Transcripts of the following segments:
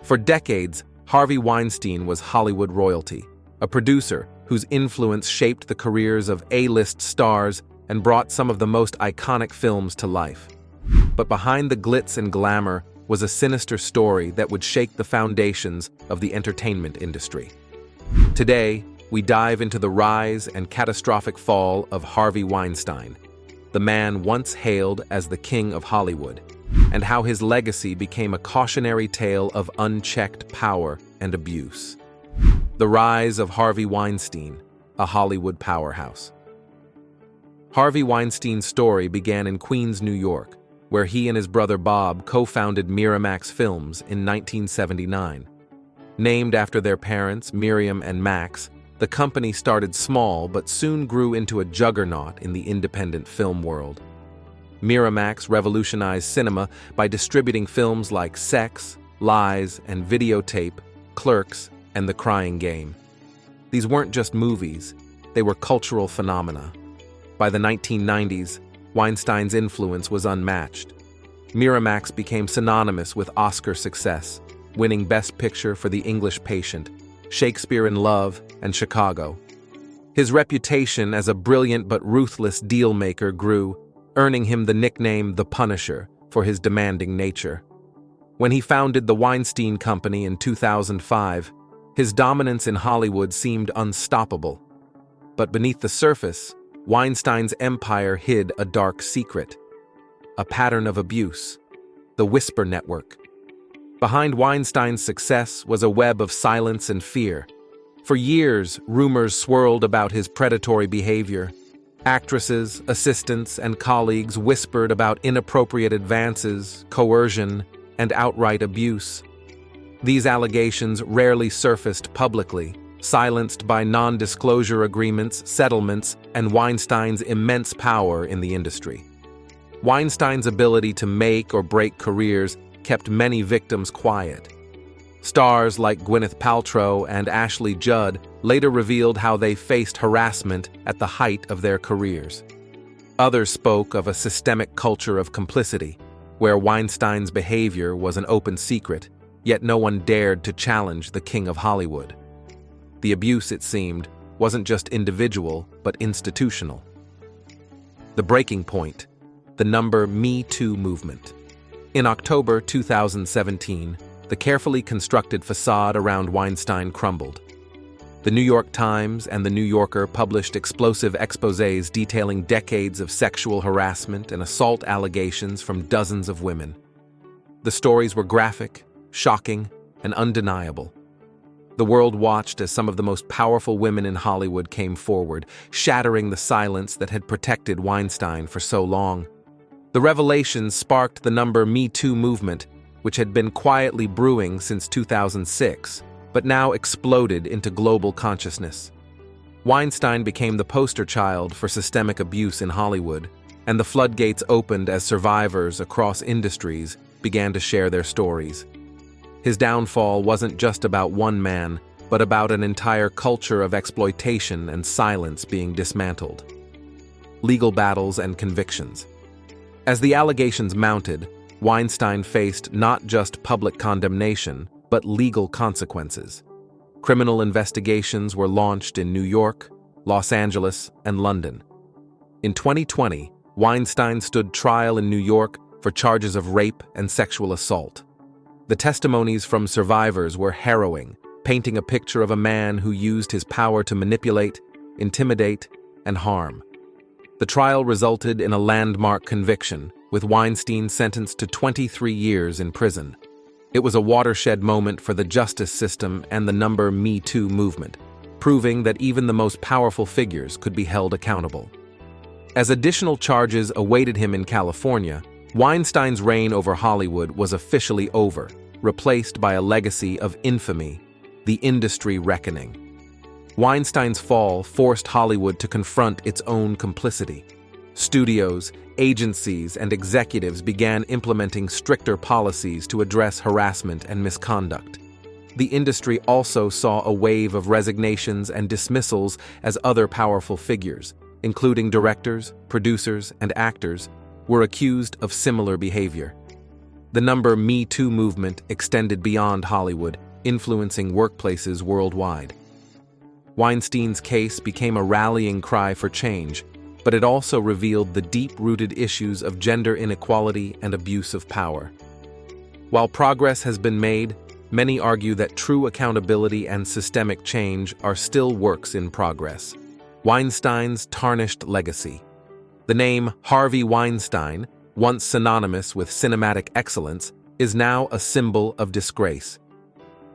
For decades, Harvey Weinstein was Hollywood royalty, a producer whose influence shaped the careers of A-list stars and brought some of the most iconic films to life. But behind the glitz and glamour was a sinister story that would shake the foundations of the entertainment industry. Today, we dive into the rise and catastrophic fall of Harvey Weinstein, the man once hailed as the king of Hollywood, and how his legacy became a cautionary tale of unchecked power and abuse. The rise of Harvey Weinstein, a Hollywood powerhouse. Harvey Weinstein's story began in Queens, New York, where he and his brother Bob co-founded Miramax Films in 1979. Named after their parents, Miriam and Max, the company started small but soon grew into a juggernaut in the independent film world. Miramax revolutionized cinema by distributing films like Sex, Lies, and Videotape, Clerks, and The Crying Game. These weren't just movies, they were cultural phenomena. By the 1990s, Weinstein's influence was unmatched. Miramax became synonymous with Oscar success, winning Best Picture for The English Patient, Shakespeare in Love, and Chicago. His reputation as a brilliant but ruthless deal-maker grew, earning him the nickname The Punisher for his demanding nature. When he founded the Weinstein Company in 2005, his dominance in Hollywood seemed unstoppable. But beneath the surface, Weinstein's empire hid a dark secret, a pattern of abuse, the Whisper Network. Behind Weinstein's success was a web of silence and fear. For years, rumors swirled about his predatory behavior. Actresses, assistants, and colleagues whispered about inappropriate advances, coercion, and outright abuse. These allegations rarely surfaced publicly, silenced by non-disclosure agreements, settlements, and Weinstein's immense power in the industry. Weinstein's ability to make or break careers kept many victims quiet. Stars like Gwyneth Paltrow and Ashley Judd later revealed how they faced harassment at the height of their careers. Others spoke of a systemic culture of complicity, where Weinstein's behavior was an open secret, yet no one dared to challenge the king of Hollywood. The abuse, it seemed, wasn't just individual, but institutional. The breaking point, the Me Too movement. In October 2017, the carefully constructed facade around Weinstein crumbled. The New York Times and The New Yorker published explosive exposés detailing decades of sexual harassment and assault allegations from dozens of women. The stories were graphic, shocking, and undeniable. The world watched as some of the most powerful women in Hollywood came forward, shattering the silence that had protected Weinstein for so long. The revelations sparked the Me Too movement, which had been quietly brewing since 2006, but now exploded into global consciousness. Weinstein became the poster child for systemic abuse in Hollywood, and the floodgates opened as survivors across industries began to share their stories. His downfall wasn't just about one man, but about an entire culture of exploitation and silence being dismantled. Legal battles and convictions. As the allegations mounted, Weinstein faced not just public condemnation, but legal consequences. Criminal investigations were launched in New York, Los Angeles, and London. In 2020, Weinstein stood trial in New York for charges of rape and sexual assault. The testimonies from survivors were harrowing, painting a picture of a man who used his power to manipulate, intimidate, and harm. The trial resulted in a landmark conviction, with Weinstein sentenced to 23 years in prison. It was a watershed moment for the justice system and the Me Too movement, proving that even the most powerful figures could be held accountable. As additional charges awaited him in California, Weinstein's reign over Hollywood was officially over, replaced by a legacy of infamy, the industry reckoning. Weinstein's fall forced Hollywood to confront its own complicity. Studios, agencies, and executives began implementing stricter policies to address harassment and misconduct. The industry also saw a wave of resignations and dismissals as other powerful figures, including directors, producers, and actors, were accused of similar behavior. The Me Too movement extended beyond Hollywood, influencing workplaces worldwide. Weinstein's case became a rallying cry for change, but it also revealed the deep-rooted issues of gender inequality and abuse of power. While progress has been made, many argue that true accountability and systemic change are still works in progress. Weinstein's tarnished legacy. The name Harvey Weinstein, once synonymous with cinematic excellence, is now a symbol of disgrace.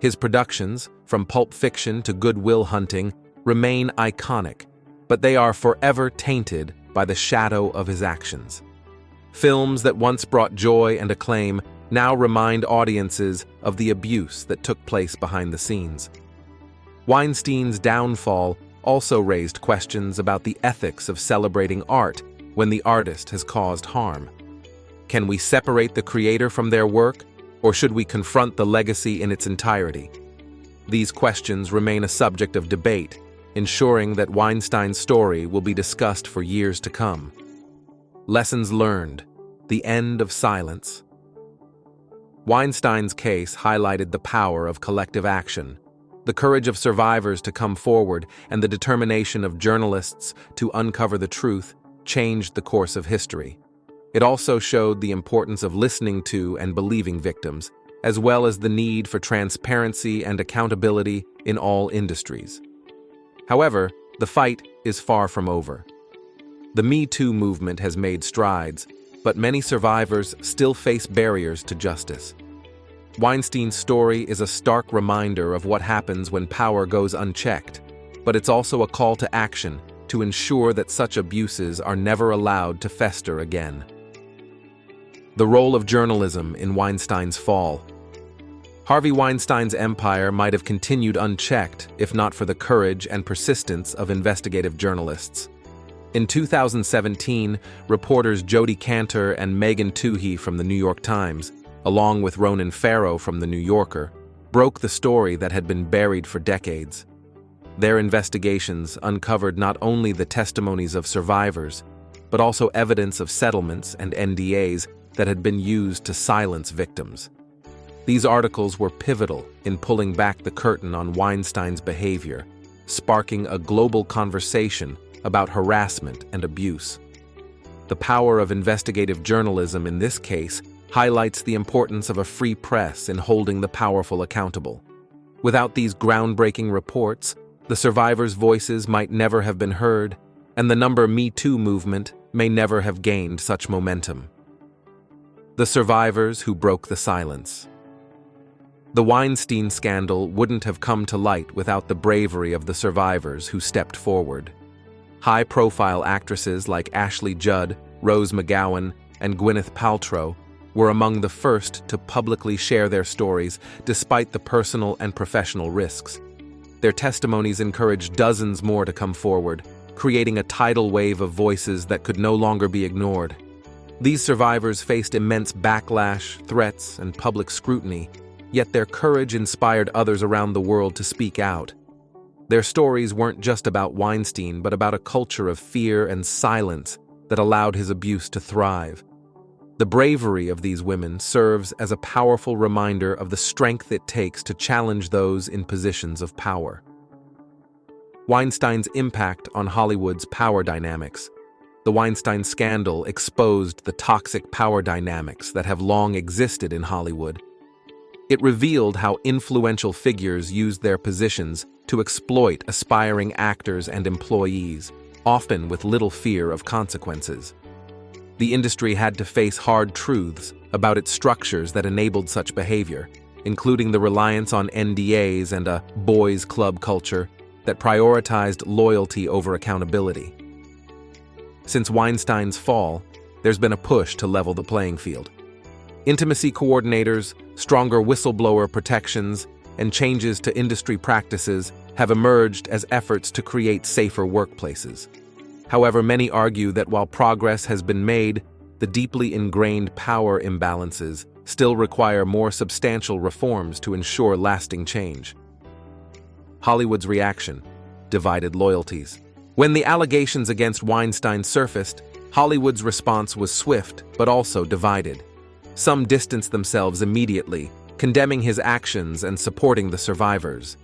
His productions, from Pulp Fiction to Good Will Hunting, remain iconic, but they are forever tainted by the shadow of his actions. Films that once brought joy and acclaim now remind audiences of the abuse that took place behind the scenes. Weinstein's downfall also raised questions about the ethics of celebrating art when the artist has caused harm. Can we separate the creator from their work, or should we confront the legacy in its entirety? These questions remain a subject of debate, ensuring that Weinstein's story will be discussed for years to come. Lessons learned: the end of silence. Weinstein's case highlighted the power of collective action, the courage of survivors to come forward, and the determination of journalists to uncover the truth changed the course of history. It also showed the importance of listening to and believing victims, as well as the need for transparency and accountability in all industries. However, the fight is far from over. The Me Too movement has made strides, but many survivors still face barriers to justice. Weinstein's story is a stark reminder of what happens when power goes unchecked, but it's also a call to action to ensure that such abuses are never allowed to fester again. The role of journalism in Weinstein's fall. Harvey Weinstein's empire might have continued unchecked if not for the courage and persistence of investigative journalists. In 2017, reporters Jodi Kantor and Megan Twohey from the New York Times, along with Ronan Farrow from the New Yorker, broke the story that had been buried for decades. Their investigations uncovered not only the testimonies of survivors, but also evidence of settlements and NDAs that had been used to silence victims. These articles were pivotal in pulling back the curtain on Weinstein's behavior, sparking a global conversation about harassment and abuse. The power of investigative journalism in this case highlights the importance of a free press in holding the powerful accountable. Without these groundbreaking reports, the survivors' voices might never have been heard, and the Me Too movement may never have gained such momentum. The survivors who broke the silence. The Weinstein scandal wouldn't have come to light without the bravery of the survivors who stepped forward. High-profile actresses like Ashley Judd, Rose McGowan, and Gwyneth Paltrow were among the first to publicly share their stories despite the personal and professional risks. Their testimonies encouraged dozens more to come forward, creating a tidal wave of voices that could no longer be ignored. These survivors faced immense backlash, threats, and public scrutiny, yet their courage inspired others around the world to speak out. Their stories weren't just about Weinstein, but about a culture of fear and silence that allowed his abuse to thrive. The bravery of these women serves as a powerful reminder of the strength it takes to challenge those in positions of power. Weinstein's impact on Hollywood's power dynamics. The Weinstein scandal exposed the toxic power dynamics that have long existed in Hollywood. It revealed how influential figures used their positions to exploit aspiring actors and employees, often with little fear of consequences. The industry had to face hard truths about its structures that enabled such behavior, including the reliance on NDAs and a boys' club culture that prioritized loyalty over accountability. Since Weinstein's fall, there's been a push to level the playing field. Intimacy coordinators, stronger whistleblower protections, and changes to industry practices have emerged as efforts to create safer workplaces. However, many argue that while progress has been made, the deeply ingrained power imbalances still require more substantial reforms to ensure lasting change. Hollywood's reaction: divided loyalties. When the allegations against Weinstein surfaced, Hollywood's response was swift but also divided. Some distanced themselves immediately, condemning his actions and supporting the survivors.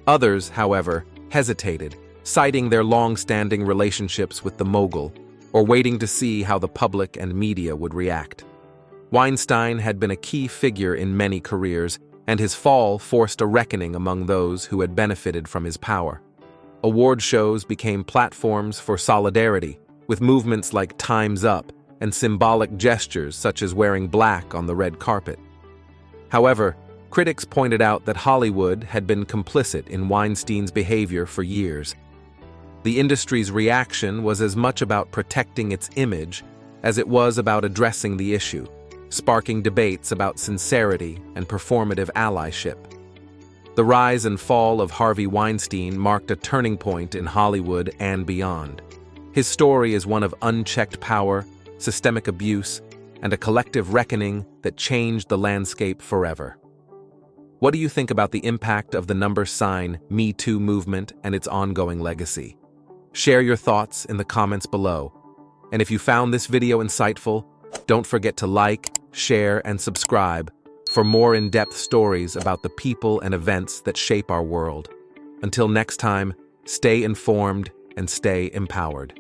Others, however, hesitated, citing their long-standing relationships with the mogul, or waiting to see how the public and media would react. Weinstein had been a key figure in many careers, and his fall forced a reckoning among those who had benefited from his power. Award shows became platforms for solidarity, with movements like Time's Up and symbolic gestures such as wearing black on the red carpet. However, critics pointed out that Hollywood had been complicit in Weinstein's behavior for years. The industry's reaction was as much about protecting its image as it was about addressing the issue, sparking debates about sincerity and performative allyship. The rise and fall of Harvey Weinstein marked a turning point in Hollywood and beyond. His story is one of unchecked power, systemic abuse, and a collective reckoning that changed the landscape forever. What do you think about the impact of the #sign Me Too movement and its ongoing legacy? Share your thoughts in the comments below. And if you found this video insightful, don't forget to like, share, and subscribe for more in-depth stories about the people and events that shape our world. Until next time, stay informed and stay empowered.